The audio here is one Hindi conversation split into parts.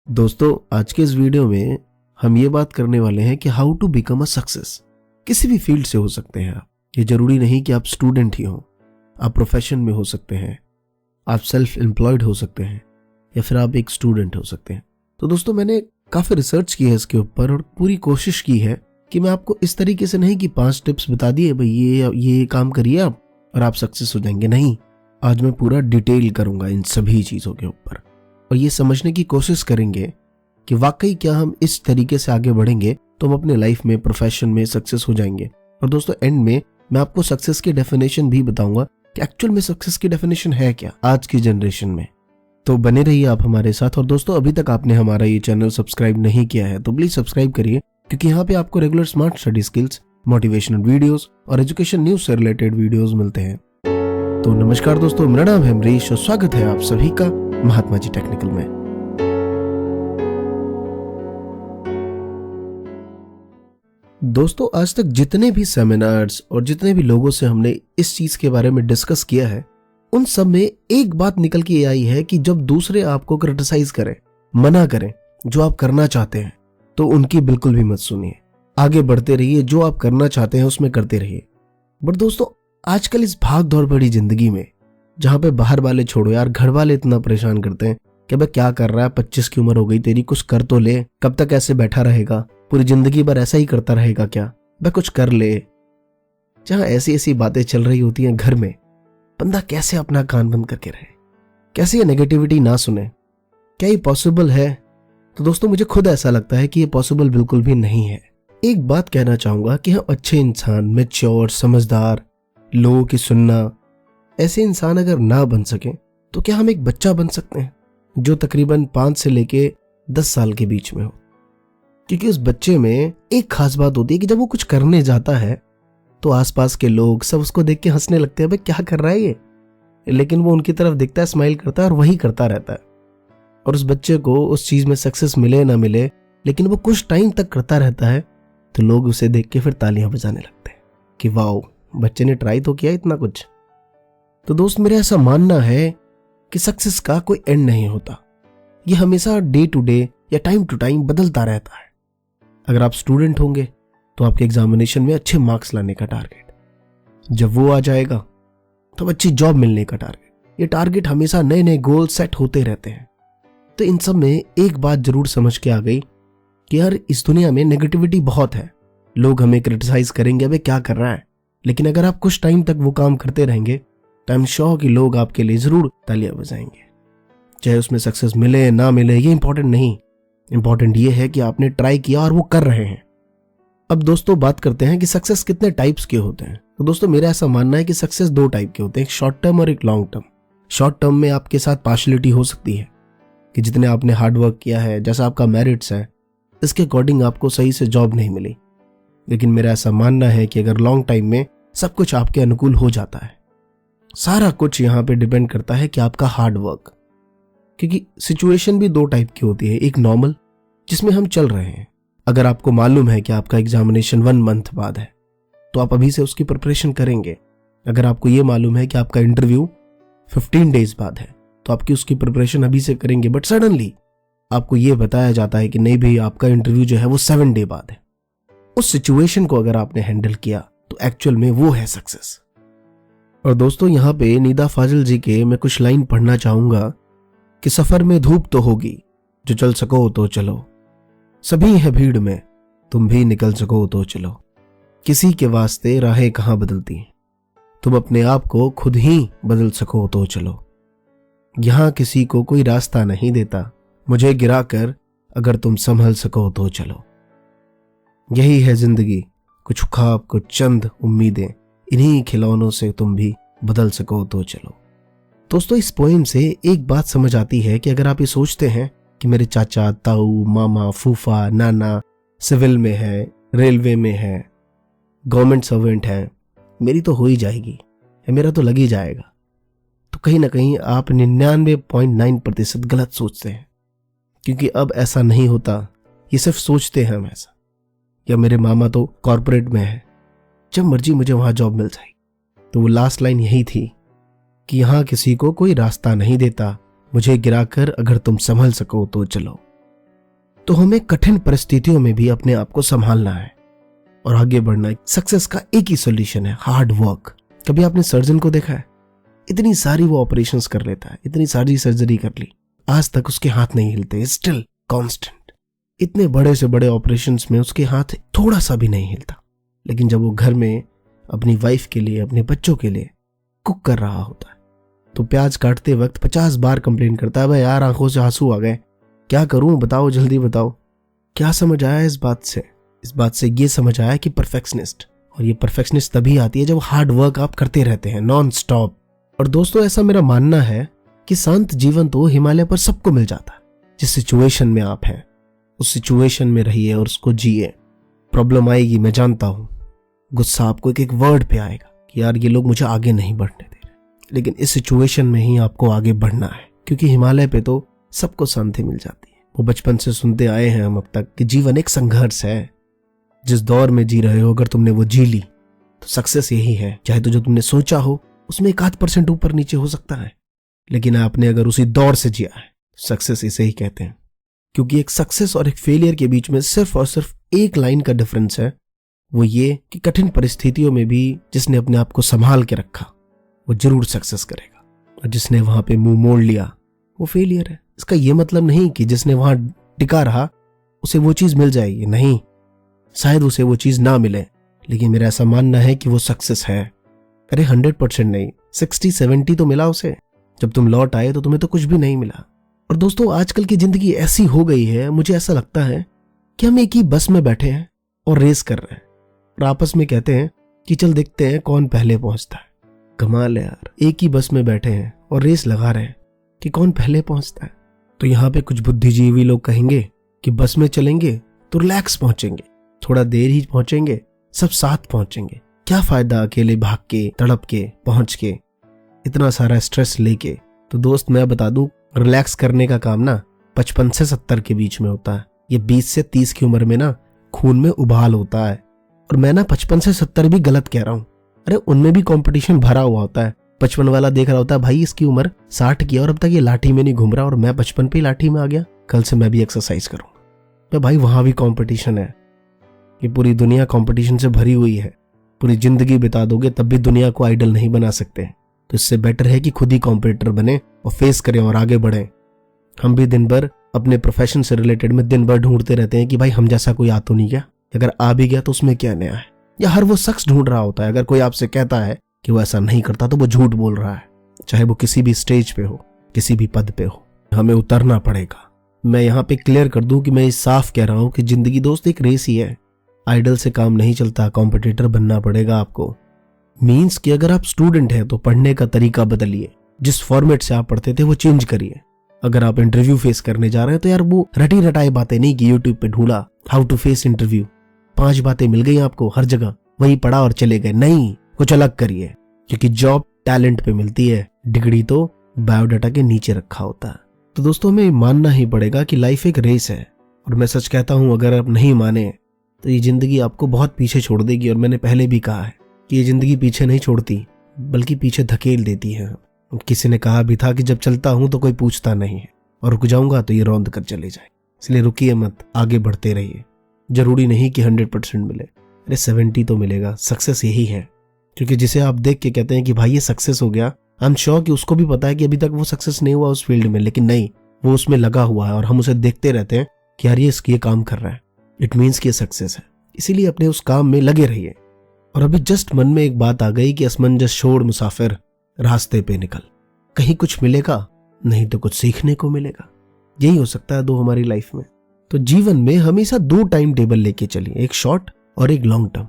दोस्तों, आज के इस वीडियो में हम ये बात करने वाले हैं कि how to become a success. किसी भी फील्ड से हो सकते हैं आप। ये जरूरी नहीं कि आप स्टूडेंट ही हो, आप प्रोफेशन में हो सकते हैं, आप सेल्फ एम्प्लॉयड हो सकते हैं, या फिर आप एक स्टूडेंट हो सकते हैं। तो दोस्तों, मैंने काफी रिसर्च की है इसके ऊपर और पूरी कोशिश की है कि मैं आपको इस तरीके से नहीं कि 5 टिप्स बता दिए भाई ये काम करिए आप और आप सक्सेस हो जाएंगे। नहीं, आज मैं पूरा डिटेल करूंगा इन सभी चीजों के ऊपर और ये समझने की कोशिश करेंगे कि वाकई क्या हम इस तरीके से आगे बढ़ेंगे तो हम अपने लाइफ में, प्रोफेशन में सक्सेस हो जाएंगे। और दोस्तों, एंड में मैं आपको सक्सेस की डेफिनेशन भी बताऊंगा कि एक्चुअल में सक्सेस की डेफिनेशन है क्या आज की जनरेशन में। तो बने रहिए आप हमारे साथ। और दोस्तों, अभी तक आपने हमारा ये चैनल सब्सक्राइब नहीं किया है तो प्लीज सब्सक्राइब करिए, क्योंकि यहाँ पे आपको regular smart study skills, motivational videos और एजुकेशन न्यूज से रिलेटेड वीडियोस मिलते हैं। तो नमस्कार दोस्तों, मेरा नाम है अमरीश और स्वागत है आप सभी का महात्मा जी टेक्निकल में। दोस्तों, आज तक जितने भी सेमिनार्स और जितने भी लोगों से हमने इस चीज के बारे में डिस्कस किया है, उन सब में एक बात निकल के आई है कि जब दूसरे आपको क्रिटिसाइज करें, मना करें जो आप करना चाहते हैं, तो उनकी बिल्कुल भी मत सुनिए। आगे बढ़ते रहिए, जो आप करना चाहते हैं उसमें करते रहिए। बट दोस्तों, आजकल इस भाग दौड़ भरी जिंदगी में, जहां पे बाहर वाले छोड़ो यार, घर वाले इतना परेशान करते हैं कि भाई क्या कर रहा है, 25 की उम्र हो गई तेरी, कुछ कर तो ले, कब तक ऐसे बैठा रहेगा, पूरी जिंदगी भर ऐसा ही करता रहेगा क्या, भाई कुछ कर ले। जहां ऐसी ऐसी बातें चल रही होती हैं घर में, बंदा कैसे अपना कान बंद करके रहे, कैसे ये नेगेटिविटी ना सुने, क्या ये पॉसिबल है? तो दोस्तों, मुझे खुद ऐसा लगता है कि ये पॉसिबल बिल्कुल भी नहीं है। एक बात कहना चाहूंगा कि हम अच्छे इंसान, मैच्योर, समझदार, लोगों की सुनना, ऐसे इंसान अगर ना बन सके तो क्या हम एक बच्चा बन सकते हैं जो तकरीबन 5 से लेके 10 साल के बीच में हो? क्योंकि उस बच्चे में एक खास बात होती है कि जब वो कुछ करने जाता है तो आसपास के लोग सब उसको देख के हंसने लगते हैं, भाई क्या कर रहा है ये, लेकिन वो उनकी तरफ देखता है, स्माइल करता है और वही करता रहता है। और उस बच्चे को उस चीज में सक्सेस मिले ना मिले, लेकिन वो कुछ टाइम तक करता रहता है, तो लोग उसे देख के फिर तालियां बजाने लगते हैं कि वाओ, बच्चे ने ट्राई तो किया इतना कुछ। तो दोस्त, मेरा ऐसा मानना है कि सक्सेस का कोई एंड नहीं होता। ये हमेशा डे टू डे या टाइम टू टाइम बदलता रहता है। अगर आप स्टूडेंट होंगे तो आपके एग्जामिनेशन में अच्छे मार्क्स लाने का टारगेट, जब वो आ जाएगा तब अच्छी जॉब मिलने का टारगेट। ये टारगेट हमेशा नए नए गोल सेट होते रहते हैं। तो इन सब में एक बात जरूर समझ के आ गई कि यार, इस दुनिया में नेगेटिविटी बहुत है। लोग हमें क्रिटिसाइज करेंगे, अबे क्या कर रहा है, लेकिन अगर आप कुछ टाइम तक वो काम करते रहेंगे तो आई एम श्योर कि लोग आपके लिए जरूर तालियां बजाएंगे। चाहे उसमें सक्सेस मिले ना मिले, ये इंपॉर्टेंट नहीं। इंपॉर्टेंट ये है कि आपने ट्राई किया और वो कर रहे हैं। अब दोस्तों, बात करते हैं कि सक्सेस कितने टाइप्स के होते हैं। तो दोस्तों, मेरा ऐसा मानना है कि सक्सेस 2 टाइप के होते हैं, एक शॉर्ट टर्म और एक लॉन्ग टर्म। शॉर्ट टर्म में आपके साथ पार्शलिटी हो सकती है कि जितने आपने हार्डवर्क किया है, जैसा आपका मेरिट्स है, इसके अकॉर्डिंग आपको सही से जॉब नहीं मिली। लेकिन मेरा ऐसा मानना है कि अगर लॉन्ग टाइम में सब कुछ आपके अनुकूल हो जाता है, सारा कुछ यहां पे डिपेंड करता है कि आपका हार्ड वर्क। क्योंकि सिचुएशन भी 2 टाइप की होती है, एक नॉर्मल जिसमें हम चल रहे हैं। अगर आपको मालूम है कि आपका एग्जामिनेशन 1 मंथ बाद है तो आप अभी से उसकी प्रिपरेशन करेंगे। अगर आपको ये मालूम है कि आपका इंटरव्यू 15 डेज बाद है तो आपकी उसकी प्रिपरेशन अभी से करेंगे। बट सडनली आपको ये बताया जाता है कि नहीं भाई, आपका इंटरव्यू जो है वो 7 डे बाद है। उस सिचुएशन को अगर आपने हैंडल किया तो एक्चुअल में वो है सक्सेस। और दोस्तों, यहाँ पे निदा फाजिल जी के मैं कुछ लाइन पढ़ना चाहूंगा कि सफर में धूप तो होगी, जो चल सको तो चलो, सभी है भीड़ में, तुम भी निकल सको तो चलो, किसी के वास्ते राहें कहां बदलती, तुम अपने आप को खुद ही बदल सको तो चलो, यहां किसी को कोई रास्ता नहीं देता, मुझे गिराकर अगर तुम संभल सको तो चलो। यही है जिंदगी, कुछ ख्वाब, कुछ चंद उम्मीदें, इन्हीं खिलौनों से तुम भी बदल सको तो चलो। दोस्तों, इस पोएम से एक बात समझ आती है कि अगर आप ये सोचते हैं कि मेरे चाचा, ताऊ, मामा, फूफा, नाना सिविल में है, रेलवे में है, गवर्नमेंट सर्वेंट है, मेरी तो हो ही जाएगी, मेरा तो लग ही जाएगा, तो कहीं ना कहीं आप 99.9% गलत सोचते हैं। क्योंकि अब ऐसा नहीं होता, ये सिर्फ सोचते हैं हम ऐसा। या मेरे मामा तो कॉर्पोरेट में है, जब मर्जी मुझे वहां जॉब मिल जाएगी। तो वो लास्ट लाइन यही थी कि यहां किसी को कोई रास्ता नहीं देता, मुझे गिराकर अगर तुम संभल सको तो चलो। तो हमें कठिन परिस्थितियों में भी अपने आप को संभालना है और आगे बढ़ना है। सक्सेस का एक ही सॉल्यूशन है, हार्ड वर्क। कभी आपने सर्जन को देखा है? इतनी सारी वो ऑपरेशंस कर लेता है, इतनी सारी सर्जरी कर ली, आज तक उसके हाथ नहीं हिलते, स्टिल कांस्टेंट। इतने बड़े से बड़े ऑपरेशंस में उसके हाथ थोड़ा सा भी नहीं हिलता। लेकिन जब वो घर में अपनी वाइफ के लिए, अपने बच्चों के लिए कुक कर रहा होता है तो प्याज काटते वक्त 50 बार कंप्लेन करता है, भाई यार आंखों से आंसू आ गए, क्या करूं, बताओ, जल्दी बताओ। क्या समझ आया इस बात से? इस बात से ये समझ आया कि परफेक्शनिस्ट, और ये परफेक्शनिस्ट तभी आती है जब हार्ड वर्क आप करते रहते हैं नॉन स्टॉप। और दोस्तों, ऐसा मेरा मानना है कि शांत जीवन तो हिमालय पर सबको मिल जाता है। जिस सिचुएशन में आप हैं उस सिचुएशन में रहिए और उसको जिए। प्रॉब्लम आएगी, मैं जानता हूं, गुस्सा आपको एक एक वर्ड पे आएगा कि यार ये लोग मुझे आगे नहीं बढ़ने दे रहे, लेकिन इस सिचुएशन में ही आपको आगे बढ़ना है, क्योंकि हिमालय पे तो सबको शांति मिल जाती है। वो बचपन से सुनते आए हैं हम अब तक कि जीवन एक संघर्ष है। जिस दौर में जी रहे हो, अगर तुमने वो जी ली तो सक्सेस यही है। चाहे तो जो तुमने सोचा हो उसमें 1-8% ऊपर नीचे हो सकता है, लेकिन आपने अगर उसी दौर से जिया है तो सक्सेस इसे ही कहते हैं। क्योंकि एक सक्सेस और एक फेलियर के बीच में सिर्फ और सिर्फ एक लाइन का डिफरेंस है, वो ये कि कठिन परिस्थितियों में भी जिसने अपने आप को संभाल के रखा वो जरूर सक्सेस करेगा, और जिसने वहां पे मुंह मोड़ लिया वो फेलियर है। इसका ये मतलब नहीं कि जिसने वहां टिका रहा उसे वो चीज मिल जाएगी, नहीं, शायद उसे वो चीज ना मिले, लेकिन मेरा ऐसा मानना है कि वो सक्सेस है। अरे 100% नहीं, 60-70 तो मिला उसे। जब तुम लौट आए तो तुम्हें तो कुछ भी नहीं मिला। और दोस्तों, आजकल की जिंदगी ऐसी हो गई है, मुझे ऐसा लगता है कि हम एक ही बस में बैठे हैं और रेस कर रहे हैं और आपस में कहते हैं कि चल देखते हैं कौन पहले पहुंचता है। कमाल है यार, एक ही बस में बैठे हैं और रेस लगा रहे हैं कि कौन पहले पहुंचता है। तो यहाँ पे कुछ बुद्धिजीवी लोग कहेंगे कि बस में चलेंगे तो रिलैक्स पहुंचेंगे, थोड़ा देर ही पहुंचेंगे, सब साथ पहुंचेंगे, क्या फायदा अकेले भाग के, तड़प के, पहुंच के, इतना सारा स्ट्रेस लेके। तो दोस्त, मैं बता दूं, रिलैक्स करने का काम ना 55 से 70 के बीच में होता है। ये 20 से 30 की उम्र में ना खून में उबाल होता है। और मैं ना 55 से 70 भी गलत कह रहा हूँ। अरे उनमें भी कंपटीशन भरा हुआ होता है। 55 वाला देख रहा होता है, भाई इसकी उम्र 60 की और अब तक ये लाठी में नहीं घूम रहा और मैं 55 पे लाठी में आ गया, कल से मैं भी एक्सरसाइज करूंगा। तो भाई वहां भी कंपटीशन है। ये पूरी दुनिया कंपटीशन से भरी हुई है। पूरी जिंदगी बिता दोगे तब भी दुनिया को आइडल नहीं बना सकते। तो इससे बेटर है कि खुद ही कॉम्पिटिटर बने और फेस करें और आगे बढ़ें। हम भी दिन भर अपने प्रोफेशन से रिलेटेड में दिन भर ढूंढते रहते हैं कि भाई हम जैसा कोई आ तो नहीं गया, अगर आ भी गया तो उसमें क्या नया है। या हर वो शख्स ढूंढ रहा होता है, अगर कोई आपसे कहता है कि वो ऐसा नहीं करता तो वो झूठ बोल रहा है, चाहे वो किसी भी स्टेज पे हो, किसी भी पद पे हो। हमें उतरना पड़ेगा। मैं यहाँ पे क्लियर कर दूं कि मैं साफ कह रहा हूं कि जिंदगी दोस्त एक रेस ही है। आइडल से काम नहीं चलता, कॉम्पिटिटर बनना पड़ेगा आपको। मीन्स कि अगर आप स्टूडेंट हैं तो पढ़ने का तरीका बदलिए, जिस फॉर्मेट से आप पढ़ते थे वो चेंज करिए। अगर आप इंटरव्यू फेस करने जा रहे हैं तो यार वो रटी रटाई बातें नहीं कि यूट्यूब पे ढूंढा हाउ टू फेस इंटरव्यू, 5 बातें मिल गई आपको हर जगह, वही पढ़ा और चले गए। नहीं, कुछ अलग करिए, क्योंकि जॉब टैलेंट पे मिलती है, डिग्री तो बायोडाटा के नीचे रखा होता है। तो दोस्तों, हमें मानना ही पड़ेगा कि लाइफ एक रेस है। और मैं सच कहता हूं, अगर आप नहीं माने तो ये जिंदगी आपको बहुत पीछे छोड़ देगी। और मैंने पहले भी कहा है कि ये जिंदगी पीछे नहीं छोड़ती बल्कि पीछे धकेल देती है। किसी ने कहा भी था कि जब चलता हूं तो कोई पूछता नहीं है और रुक जाऊंगा तो ये रौंद कर चले जाए। इसलिए रुकिए मत, आगे बढ़ते रहिए। जरूरी नहीं कि 100% मिले, अरे 70 तो मिलेगा। सक्सेस यही है, क्योंकि जिसे आप देख के कहते हैं कि भाई ये सक्सेस हो गया, आई एम श्योर कि उसको भी पता है कि अभी तक वो सक्सेस नहीं हुआ उस फील्ड में, लेकिन नहीं, वो उसमें लगा हुआ है और हम उसे देखते रहते हैं कि यार ये काम कर रहा है, इट मीन्स कि ये सक्सेस है। इसीलिए अपने उस काम में लगे रहिए। और अभी जस्ट मन में एक बात आ गई कि असमंजस छोड़ मुसाफिर, रास्ते पे निकल, कहीं कुछ मिलेगा, नहीं तो कुछ सीखने को मिलेगा। यही हो सकता है दो हमारी लाइफ में। तो जीवन में हमेशा 2 टाइम टेबल लेके चलिए, एक शॉर्ट और एक लॉन्ग टर्म।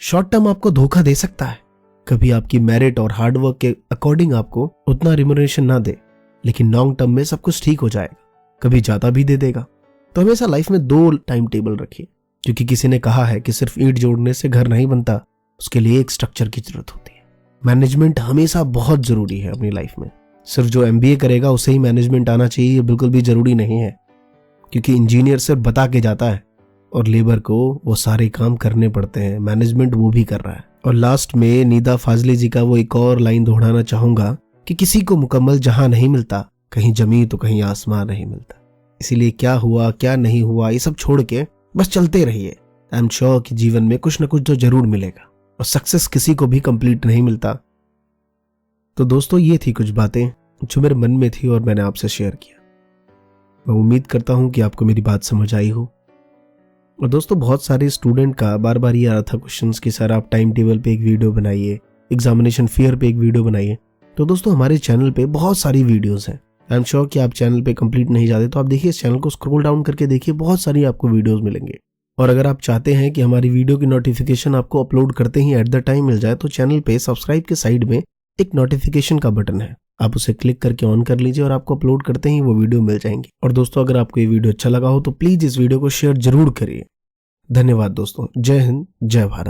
शॉर्ट टर्म आपको धोखा दे सकता है, कभी आपकी मेरिट और हार्डवर्क के अकॉर्डिंग आपको उतना रिम्यूनरेशन ना दे, लेकिन लॉन्ग टर्म में सब कुछ ठीक हो जाएगा, कभी ज्यादा भी दे देगा। तो हमेशा लाइफ में 2 टाइम टेबल रखिए, क्योंकि किसी ने कहा है कि सिर्फ ईंट जोड़ने से घर नहीं बनता, उसके लिए एक स्ट्रक्चर की जरूरत होती है। मैनेजमेंट हमेशा बहुत जरूरी है अपनी लाइफ में। सिर्फ जो MBA करेगा उसे ही मैनेजमेंट आना चाहिए, ये बिल्कुल भी जरूरी नहीं है, क्योंकि इंजीनियर सिर्फ बता के जाता है और लेबर को वो सारे काम करने पड़ते हैं। मैनेजमेंट वो भी कर रहा है। और लास्ट में निदा फाजली जी का वो एक और लाइन दोहराना चाहूंगा कि किसी को मुकम्मल जहां नहीं मिलता, कहीं जमीन तो कहीं आसमान नहीं मिलता। इसीलिए क्या हुआ क्या नहीं हुआ ये सब छोड़ के बस चलते रहिए। आई एम श्योर कि जीवन में कुछ ना कुछ तो जरूर मिलेगा, और सक्सेस किसी को भी कंप्लीट नहीं मिलता। तो दोस्तों ये थी कुछ बातें जो मेरे मन में थी और मैंने आपसे शेयर किया। मैं उम्मीद करता हूं कि आपको मेरी बात समझ आई हो। और दोस्तों बहुत सारे स्टूडेंट का बार बार ये आ रहा था क्वेश्चंस कि सर आप टाइम टेबल पे एक वीडियो बनाइए, एग्जामिनेशन फेयर पे एक वीडियो बनाइए। तो दोस्तों हमारे चैनल पे बहुत सारी वीडियोस हैं। आई एम श्योर कि आप चैनल पे कंप्लीट नहीं जाते तो आप देखिए, इस चैनल को स्क्रॉल डाउन करके देखिए, बहुत सारी आपको वीडियोस मिलेंगे। और अगर आप चाहते हैं कि हमारी वीडियो की नोटिफिकेशन आपको अपलोड करते ही एट द टाइम मिल जाए, तो चैनल पे सब्सक्राइब के साइड में एक नोटिफिकेशन का बटन है, आप उसे क्लिक करके ऑन कर लीजिए और आपको अपलोड करते ही वो वीडियो मिल जाएंगी। और दोस्तों अगर आपको ये वीडियो अच्छा लगा हो तो प्लीज इस वीडियो को शेयर जरूर करिए। धन्यवाद दोस्तों। जय हिंद, जय भारत।